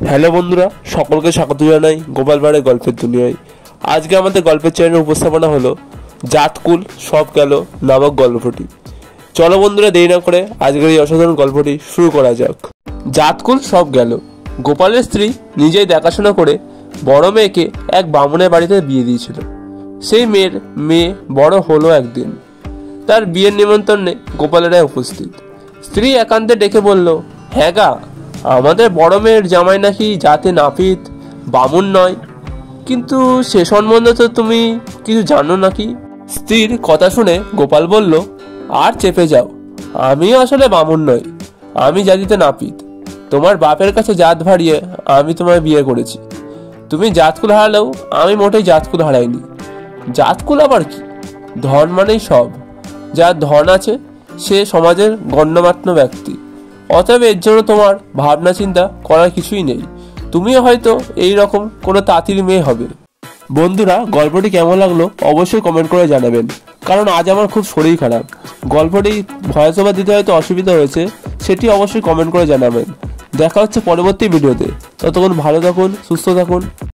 Hello বন্ধুরা, সকলকে স্বাগত জানাই গোপাল ভাঁড়ের গল্পের দুনিয়ায়। আজকে আমাদের গল্পের চ্যানেলের উপস্থাপনা হলো জাতকুল সব গেল নামক গল্পটি। চলো বন্ধুরা, দেরি না করে আজকের এই অসাধারণ গল্পটি শুরু করা যাক। জাতকুল সব গেল। গোপালের স্ত্রী নিজেই দেখাশোনা করে বড় মেয়েকে এক বামুনের বাড়িতে বিয়ে দিয়েছিল। সেই মেয়ে বড় হলো একদিন। তার বিয়ের নিমন্ত্রণে গোপালেরা উপস্থিত। স্ত্রী একান্তে ডেকে বলল, হ্যাঁ গা, আমাদের বড় মেয়ের জামাই নাকি জাতে নাপিত, বামুন নয়, কিন্তু সে সম্বন্ধে তো তুমি কিছু জানো নাকি? স্ত্রীর কথা শুনে গোপাল বলল, আর চেপে যাও, আমিও আসলে বামুন নই, আমি জাতিতে নাপিত। তোমার বাপের কাছে জাত হারিয়ে আমি তোমায় বিয়ে করেছি। তুমি জাতকুল হারালেও আমি মোটেই জাতকুল হারাইনি। জাতকুল আবার কি? ধন মানেই সব। যার ধন আছে সে সমাজের গণ্যমান্য ব্যক্তি। অতএব এর জন্য তোমার ভাবনা চিন্তা করার কিছুই নেই। তুমিও হয়তো এই রকম কোনো তাঁতির মেয়ে হবে। বন্ধুরা, গল্পটি কেমন লাগলো অবশ্যই কমেন্ট করে জানাবেন, কারণ আজ আমার খুব শরীর খারাপ। গল্পটি ভয়েস ওভার দিতে হয়তো অসুবিধা হয়েছে, সেটি অবশ্যই কমেন্ট করে জানাবেন। দেখা হচ্ছে পরবর্তী ভিডিওতে। ততক্ষণ ভালো থাকুন, সুস্থ থাকুন।